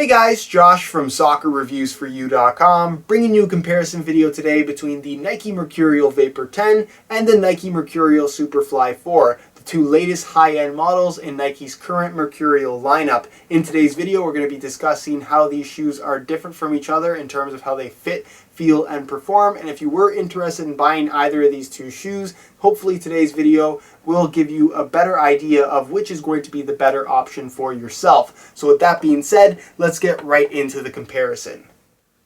Hey guys, Josh from SoccerReviewsForYou.com, bringing you a comparison video today between the Nike Mercurial Vapor 10 and the Nike Mercurial Superfly 4, the two latest high-end models in Nike's current Mercurial lineup. In today's video, we're going to be discussing how these shoes are different from each other in terms of how they fit, feel, and perform. And if you were interested in buying either of these two shoes, hopefully today's video will give you a better idea of which is going to be the better option for yourself. So with that being said, let's get right into the comparison.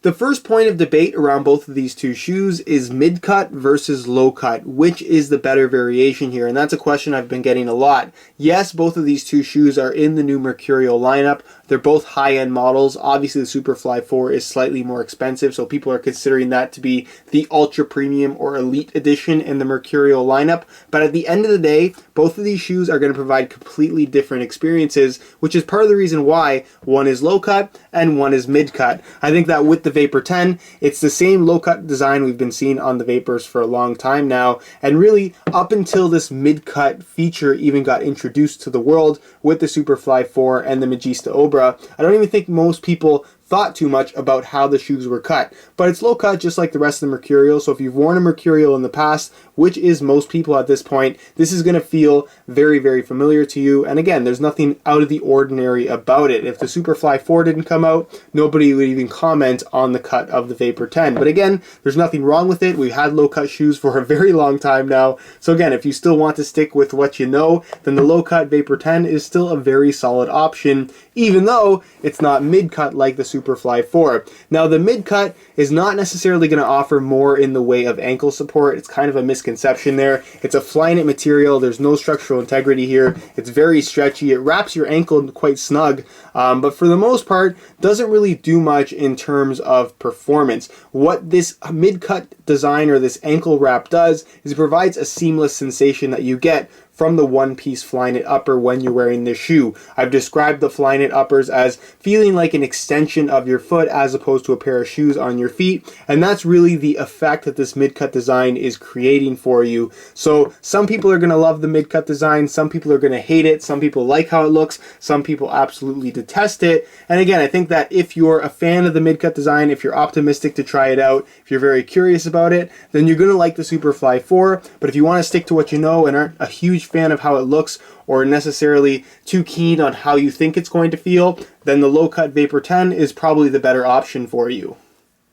The first point of debate around both of these two shoes is mid-cut versus low-cut. Which is the better variation here? And that's a question I've been getting a lot. Yes, both of these two shoes are in the new Mercurial lineup. They're both high-end models. Obviously, the Superfly 4 is slightly more expensive, so people are considering that to be the ultra-premium or elite edition in the Mercurial lineup. But at the end of the day, both of these shoes are going to provide completely different experiences, which is part of the reason why one is low-cut and one is mid-cut. I think that with the Vapor 10, it's the same low-cut design we've been seeing on the Vapors for a long time now, and really up until this mid-cut feature even got introduced to the world with the Superfly 4 and the Magista Obra, I don't even think most people thought too much about how the shoes were cut. But it's low cut just like the rest of the Mercurial, so if you've worn a Mercurial in the past, which is most people at this point, this is going to feel very, very familiar to you. And again, there's nothing out of the ordinary about it. If the Superfly 4 didn't come out, nobody would even comment on the cut of the Vapor 10. But again, there's nothing wrong with it. We've had low cut shoes for a very long time now. So again, if you still want to stick with what you know, then the low cut Vapor 10 is still a very solid option, even though it's not mid cut like the Superfly 4. Now the mid-cut is not necessarily going to offer more in the way of ankle support. It's kind of a misconception there. It's a Flyknit material. There's no structural integrity here. It's very stretchy. It wraps your ankle quite snug, but for the most part doesn't really do much in terms of performance. What this mid-cut design or this ankle wrap does is it provides a seamless sensation that you get from the one-piece Flyknit upper when you're wearing this shoe. I've described the Flyknit uppers as feeling like an extension of your foot as opposed to a pair of shoes on your feet, and that's really the effect that this mid-cut design is creating for you. So some people are going to love the mid-cut design, some people are going to hate it, some people like how it looks, some people absolutely detest it. And again, I think that if you're a fan of the mid-cut design, if you're optimistic to try it out, if you're very curious about it, then you're going to like the Superfly 4. But if you want to stick to what you know and aren't a huge fan of how it looks or necessarily too keen on how you think it's going to feel, then the low-cut Vapor 10 is probably the better option for you.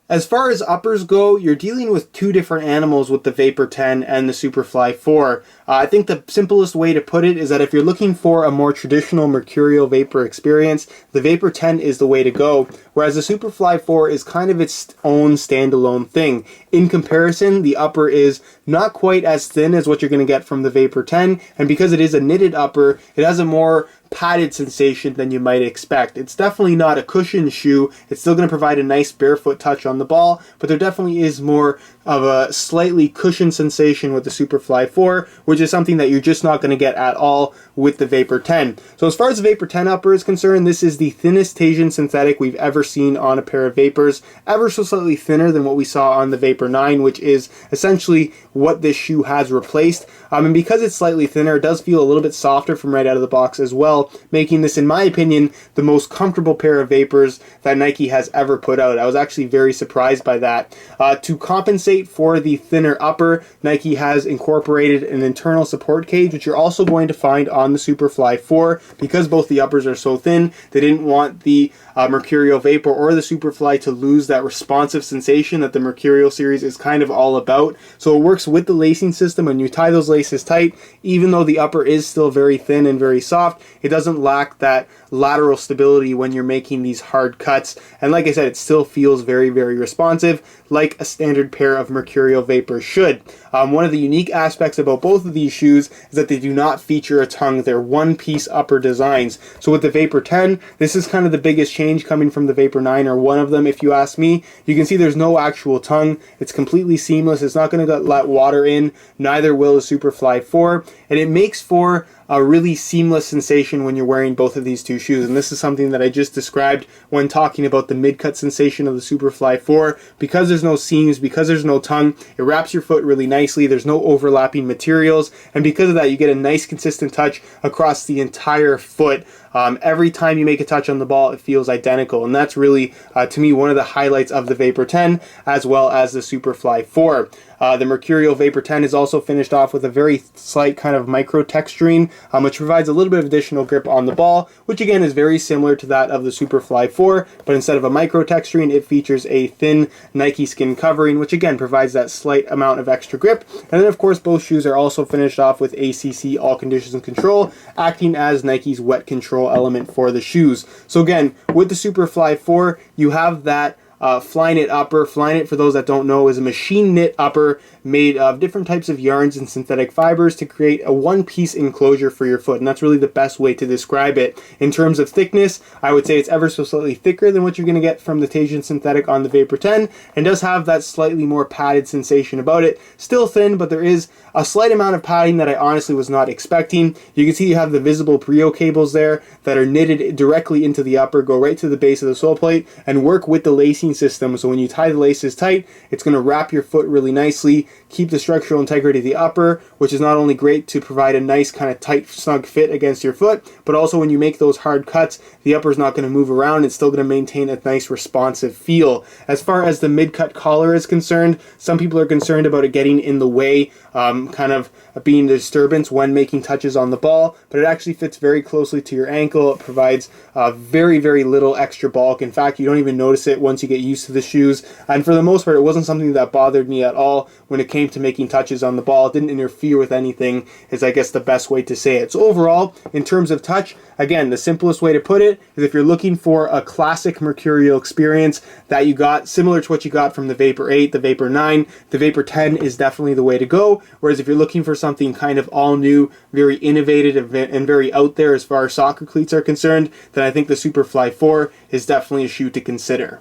As far as uppers go, you're dealing with two different animals with the Vapor 10 and the Superfly 4. I think the simplest way to put it is that if you're looking for a more traditional Mercurial Vapor experience, the Vapor 10 is the way to go, whereas the Superfly 4 is kind of its own standalone thing. In comparison, the upper is not quite as thin as what you're going to get from the Vapor 10, and because it is a knitted upper, it has a more padded sensation than you might expect. It's definitely not a cushioned shoe. It's still going to provide a nice barefoot touch on the ball, but there definitely is more of a slightly cushioned sensation with the Superfly 4, which is something that you're just not going to get at all with the Vapor 10. So as far as the Vapor 10 upper is concerned, this is the thinnest Teijin synthetic we've ever seen on a pair of Vapors, ever so slightly thinner than what we saw on the Vapor 9, which is essentially what this shoe has replaced. And because it's slightly thinner, it does feel a little bit softer from right out of the box as well, making this, in my opinion, the most comfortable pair of Vapors that Nike has ever put out. I was actually very surprised by that. To compensate for the thinner upper, Nike has incorporated an internal support cage, which you're also going to find on the Superfly 4. Because both the uppers are so thin, they didn't want the Mercurial Vapor or the Superfly to lose that responsive sensation that the Mercurial series is kind of all about. So it works with the lacing system, and you tie those laces tight. Even though the upper is still very thin and very soft, it doesn't lack that lateral stability when you're making these hard cuts. And like I said, it still feels very, very responsive, like a standard pair of Mercurial Vapors should. One of the unique aspects about both of these shoes is that they do not feature a tongue. They're one-piece upper designs. So with the Vapor 10, this is kind of the biggest change coming from the Vapor 9, or one of them if you ask me. You can see there's no actual tongue. It's completely seamless. It's not going to let water in. Neither will the Superfly 4. And it makes for a really seamless sensation when you're wearing both of these two shoes. And this is something that I just described when talking about the mid-cut sensation of the Superfly 4. Because there's no seams, because there's no tongue, it wraps your foot really nicely. There's no overlapping materials. And because of that, you get a nice consistent touch across the entire foot. every time you make a touch on the ball, it feels identical. And that's really, to me, one of the highlights of the Vapor 10, as well as the Superfly 4. The Mercurial Vapor 10 is also finished off with a very slight kind of micro texturing, which provides a little bit of additional grip on the ball, which again is very similar to that of the Superfly 4, but instead of a micro texturing, it features a thin Nike skin covering, which again provides that slight amount of extra grip. And then of course both shoes are also finished off with ACC All Conditions Control, acting as Nike's wet control element for the shoes. So again, with the Superfly 4, you have that Flyknit upper. Flyknit, for those that don't know, is a machine knit upper made of different types of yarns and synthetic fibers to create a one-piece enclosure for your foot, and that's really the best way to describe it. In terms of thickness, I would say it's ever so slightly thicker than what you're going to get from the Tahitian synthetic on the Vapor 10, and does have that slightly more padded sensation about it. Still thin, but there is a slight amount of padding that I honestly was not expecting. You can see you have the visible Brio cables there that are knitted directly into the upper, go right to the base of the sole plate, and work with the lacing system. So when you tie the laces tight, it's going to wrap your foot really nicely, keep the structural integrity of the upper, which is not only great to provide a nice kind of tight, snug fit against your foot, but also when you make those hard cuts, the upper is not going to move around. It's still going to maintain a nice responsive feel. As far as the mid-cut collar is concerned, some people are concerned about it getting in the way, kind of being a disturbance when making touches on the ball, but it actually fits very closely to your ankle. It provides very, very little extra bulk. In fact, you don't even notice it once you get used to the shoes, and for the most part, it wasn't something that bothered me at all when it came to making touches on the ball. It didn't interfere with anything, is I guess the best way to say it. So overall, in terms of touch, again, the simplest way to put it is if you're looking for a classic Mercurial experience that you got similar to what you got from the Vapor 8, the Vapor 9, the Vapor 10 is definitely the way to go. Whereas if you're looking for something kind of all new, very innovative, and very out there as far as soccer cleats are concerned, then I think the Superfly 4 is definitely a shoe to consider.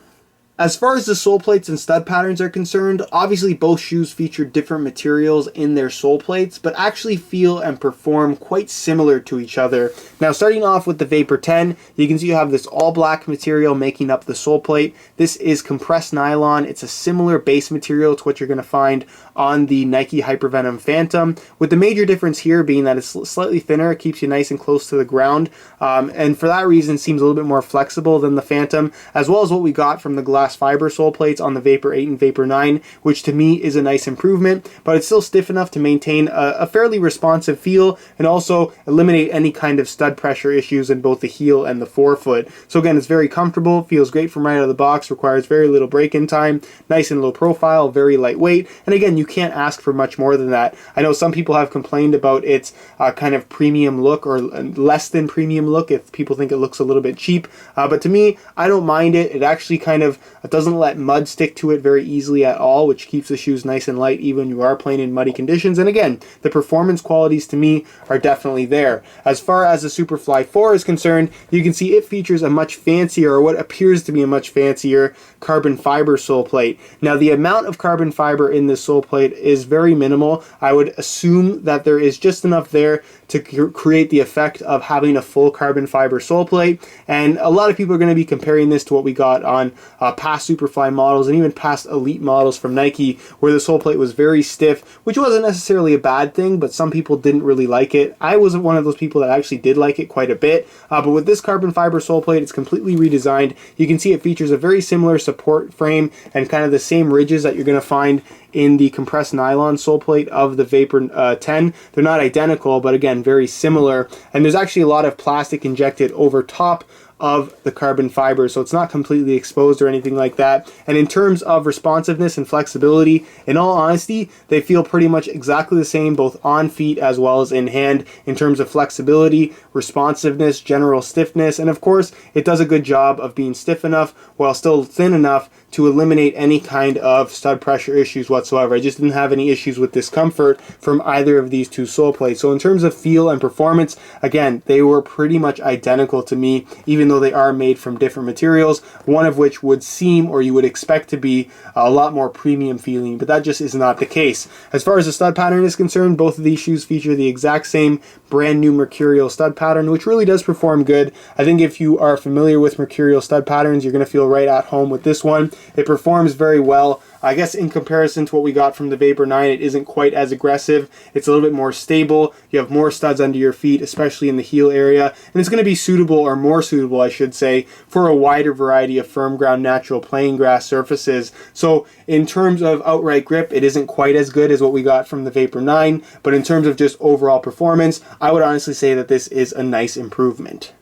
As far as the sole plates and stud patterns are concerned, obviously both shoes feature different materials in their sole plates, but actually feel and perform quite similar to each other. Now, starting off with the Vapor 10, you can see you have this all black material making up the sole plate. This is compressed nylon. It's a similar base material to what you're going to find on the Nike Hypervenom Phantom, with the major difference here being that it's slightly thinner. It keeps you nice and close to the ground, and for that reason seems a little bit more flexible than the Phantom, as well as what we got from the glass fiber sole plates on the Vapor 8 and Vapor 9, which to me is a nice improvement, but it's still stiff enough to maintain a fairly responsive feel and also eliminate any kind of stud pressure issues in both the heel and the forefoot. So again, it's very comfortable, feels great from right out of the box, requires very little break-in time, nice and low profile, very lightweight, and again, you can't ask for much more than that. I know some people have complained about its kind of premium look, or less than premium look, if people think it looks a little bit cheap, but to me, I don't mind it. It actually kind of doesn't let mud stick to it very easily at all, which keeps the shoes nice and light even when you are playing in muddy conditions. And again, the performance qualities to me are definitely there. As far as the Superfly 4 is concerned, you can see it features a much fancier, or what appears to be a much fancier, carbon fiber sole plate. Now, the amount of carbon fiber in this sole plate is very minimal. I would assume that there is just enough there to create the effect of having a full carbon fiber sole plate, and a lot of people are going to be comparing this to what we got on past Superfly models and even past Elite models from Nike, where the sole plate was very stiff, which wasn't necessarily a bad thing, but some people didn't really like it. I was one of those people that actually did like it quite a bit, but with this carbon fiber sole plate, it's completely redesigned. You can see it features a very similar support frame and kind of the same ridges that you're going to find in the compressed nylon sole plate of the Vapor 10. They're not identical, but again, very similar. And there's actually a lot of plastic injected over top of the carbon fiber, so it's not completely exposed or anything like that. And in terms of responsiveness and flexibility, in all honesty, they feel pretty much exactly the same both on feet as well as in hand in terms of flexibility, responsiveness, general stiffness, and of course, it does a good job of being stiff enough while still thin enough to eliminate any kind of stud pressure issues whatsoever. I just didn't have any issues with discomfort from either of these two sole plates. So in terms of feel and performance, again, they were pretty much identical to me, even though they are made from different materials, one of which would seem, or you would expect to be, a lot more premium feeling, but that just is not the case. As far as the stud pattern is concerned, both of these shoes feature the exact same brand new Mercurial stud pattern, which really does perform good. I think if you are familiar with Mercurial stud patterns, you're going to feel right at home with this one. It performs very well. I guess in comparison to what we got from the Vapor 9, it isn't quite as aggressive. It's a little bit more stable. You have more studs under your feet, especially in the heel area. And it's going to be suitable, or more suitable, I should say, for a wider variety of firm ground natural playing grass surfaces. So in terms of outright grip, it isn't quite as good as what we got from the Vapor 9. But in terms of just overall performance, I would honestly say that this is a nice improvement.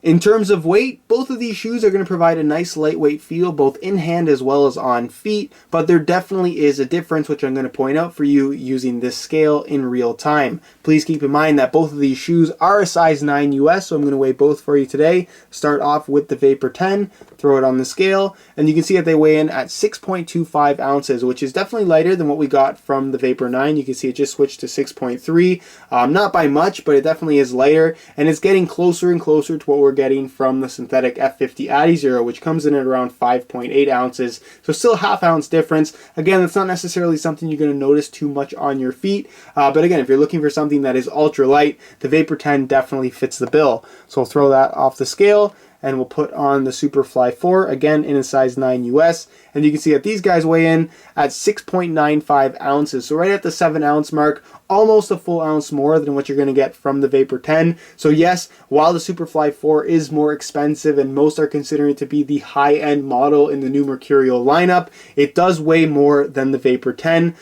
In terms of weight, both of these shoes are going to provide a nice lightweight feel both in hand as well as on feet, but there definitely is a difference which I'm going to point out for you using this scale in real time. Please keep in mind that both of these shoes are a size 9 US, so I'm going to weigh both for you today. Start off with the Vapor 10, throw it on the scale, and you can see that they weigh in at 6.25 ounces, which is definitely lighter than what we got from the Vapor 9. You can see it just switched to 6.3, not by much, but it definitely is lighter, and it's getting closer and closer to what we're getting from the synthetic F50 Adizero, which comes in at around 5.8 ounces. So still half ounce difference. Again, that's not necessarily something you're going to notice too much on your feet. But again, if you're looking for something that is ultra light, the Vapor 10 definitely fits the bill. So we'll throw that off the scale, and we'll put on the Superfly 4, again in a size 9 US. And you can see that these guys weigh in at 6.95 ounces. So right at the 7 ounce mark, almost a full ounce more than what you're going to get from the Vapor 10. So yes, while the Superfly 4 is more expensive and most are considering it to be the high-end model in the new Mercurial lineup, it does weigh more than the Vapor 10.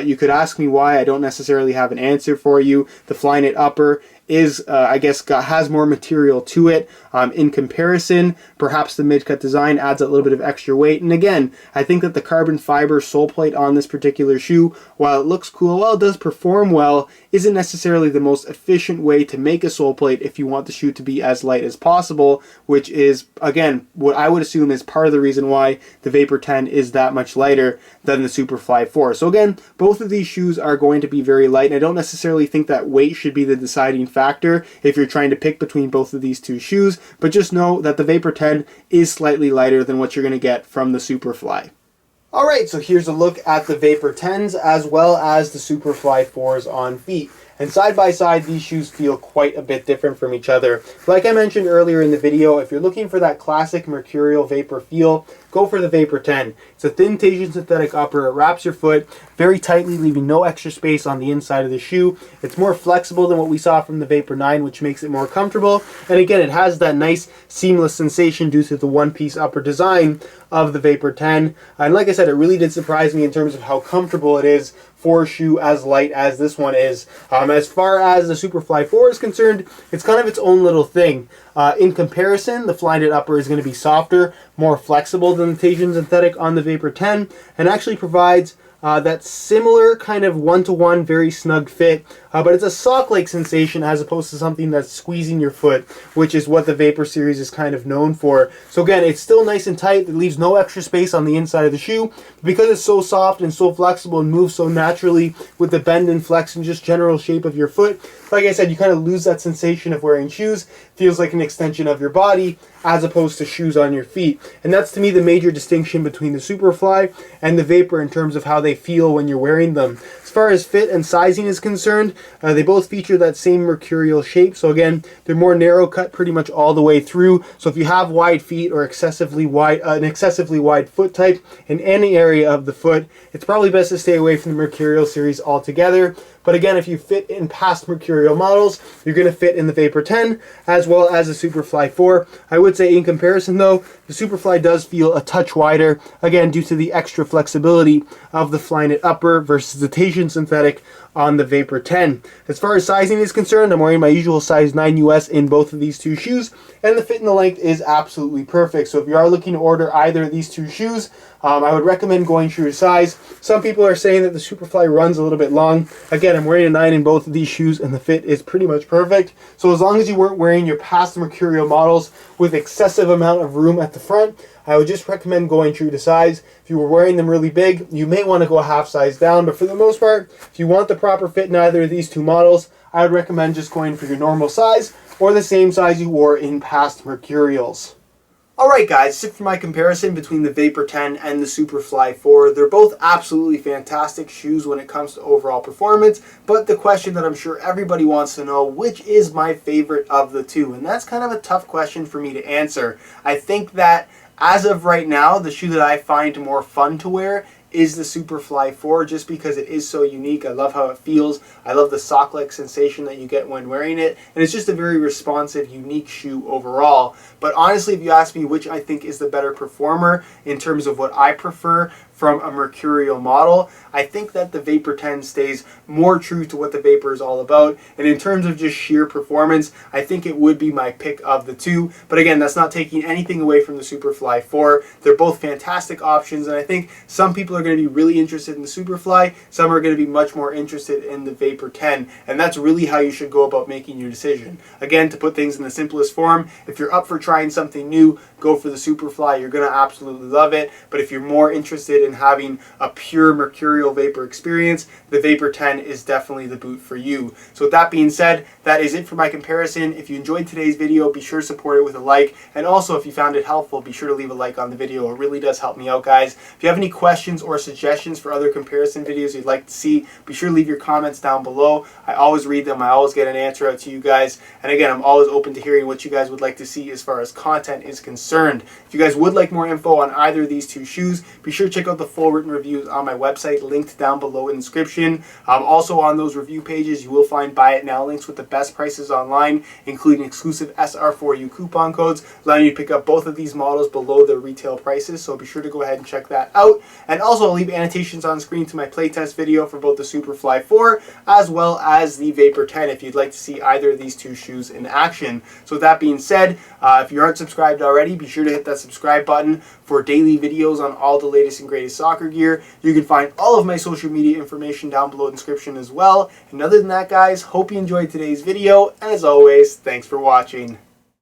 You could ask me why. I don't necessarily have an answer for you. The Flyknit upper is, I guess, has more material to it in comparison. Perhaps the mid-cut design adds a little bit of extra weight. And again, I think that the carbon fiber sole plate on this particular shoe, while it looks cool, while it does perform well, isn't necessarily the most efficient way to make a sole plate if you want the shoe to be as light as possible, which is, again, what I would assume is part of the reason why the Vapor 10 is that much lighter than the Superfly 4. So again, both of these shoes are going to be very light, and I don't necessarily think that weight should be the deciding factor if you're trying to pick between both of these two shoes, but just know that the Vapor 10 is slightly lighter than what you're going to get from the Superfly. Alright, so here's a look at the Vapor 10s as well as the Superfly 4s on feet. And side by side, these shoes feel quite a bit different from each other. Like I mentioned earlier in the video, if you're looking for that classic Mercurial Vapor feel, go for the Vapor 10. It's a thin Teijin synthetic upper. It wraps your foot very tightly, leaving no extra space on the inside of the shoe. It's more flexible than what we saw from the Vapor 9, which makes it more comfortable. And again, it has that nice seamless sensation due to the one-piece upper design of the Vapor 10. And like I said, it really did surprise me in terms of how comfortable it is for a shoe as light as this one is. As far as the Superfly 4 is concerned, it's kind of its own little thing. In comparison, the Flyknit upper is going to be softer, more flexible than the Teijin synthetic on the Vapor 10, and actually provides that similar kind of one-to-one, very snug fit, but it's a sock-like sensation as opposed to something that's squeezing your foot, which is what the Vapor series is kind of known for. So again, it's still nice and tight. It leaves no extra space on the inside of the shoe. Because it's so soft and so flexible and moves so naturally with the bend and flex and just general shape of your foot, like I said, you kind of lose that sensation of wearing shoes. Feels like an extension of your body as opposed to shoes on your feet. And that's to me the major distinction between the Superfly and the Vapor in terms of how they feel when you're wearing them. As far as fit and sizing is concerned, they both feature that same Mercurial shape. So again, they're more narrow cut pretty much all the way through. So if you have wide feet or excessively wide, an excessively wide foot type in any area of the foot, it's probably best to stay away from the Mercurial series altogether. But again, if you fit in past Mercurial models, you're going to fit in the Vapor 10 as well as the Superfly 4. I would say in comparison though, the Superfly does feel a touch wider, again due to the extra flexibility of the Flyknit upper versus the Teijin synthetic on the Vapor 10. As far as sizing is concerned, I'm wearing my usual size 9 US in both of these two shoes, and the fit and the length is absolutely perfect. So if you are looking to order either of these two shoes, I would recommend going true to size. Some people are saying that the Superfly runs a little bit long. Again, I'm wearing a 9 in both of these shoes, and the fit is pretty much perfect. So as long as you weren't wearing your past Mercurial models with excessive amount of room at the front, I would just recommend going true to size. If you were wearing them really big, you may want to go a half size down, but for the most part, if you want the proper fit in either of these two models, I would recommend just going for your normal size or the same size you wore in past Mercurials. Alright guys, that's it for my comparison between the Vapor 10 and the Superfly 4. They're both absolutely fantastic shoes when it comes to overall performance, but the question that I'm sure everybody wants to know, which is my favorite of the two? And that's kind of a tough question for me to answer. I think that As of right now, the shoe that I find more fun to wear is the Superfly 4, just because it is so unique. I love how it feels. I love the sock-like sensation that you get when wearing it, and it's just a very responsive, unique shoe overall. But honestly, if you ask me which I think is the better performer in terms of what I prefer from a Mercurial model, I think that the Vapor 10 stays more true to what the Vapor is all about. And in terms of just sheer performance, I think it would be my pick of the two. But again, that's not taking anything away from the Superfly 4. They're both fantastic options, and I think some people are going to be really interested in the Superfly, some are going to be much more interested in the Vapor 10, and that's really how you should go about making your decision. Again, to put things in the simplest form, if you're up for trying something new, go for the Superfly. You're going to absolutely love it. But if you're more interested in having a pure Mercurial Vapor experience, the Vapor 10 is definitely the boot for you. So with that being said, that is it for my comparison. If you enjoyed today's video, be sure to support it with a like, and also if you found it helpful, be sure to leave a like on the video. It really does help me out, guys. If you have any questions or suggestions for other comparison videos you'd like to see, be sure to leave your comments down below. I always read them. I always get an answer out to you guys. And again, I'm always open to hearing what you guys would like to see as far as content is concerned. If you guys would like more info on either of these two shoes, be sure to check out the full written reviews on my website, linked down below in the description. Also on those review pages, you will find buy it now links with the best prices online, including exclusive SR4U coupon codes, allowing you to pick up both of these models below their retail prices. So be sure to go ahead and check that out. And also I'll leave annotations on screen to my playtest video for both the Superfly 4 as well as the Vapor 10 if you'd like to see either of these two shoes in action. So with that being said, if you aren't subscribed already, be sure to hit that subscribe button for daily videos on all the latest and greatest soccer gear. You can find all of my social media information down below in the description as well. And other than that, guys, hope you enjoyed today's video. And as always, thanks for watching.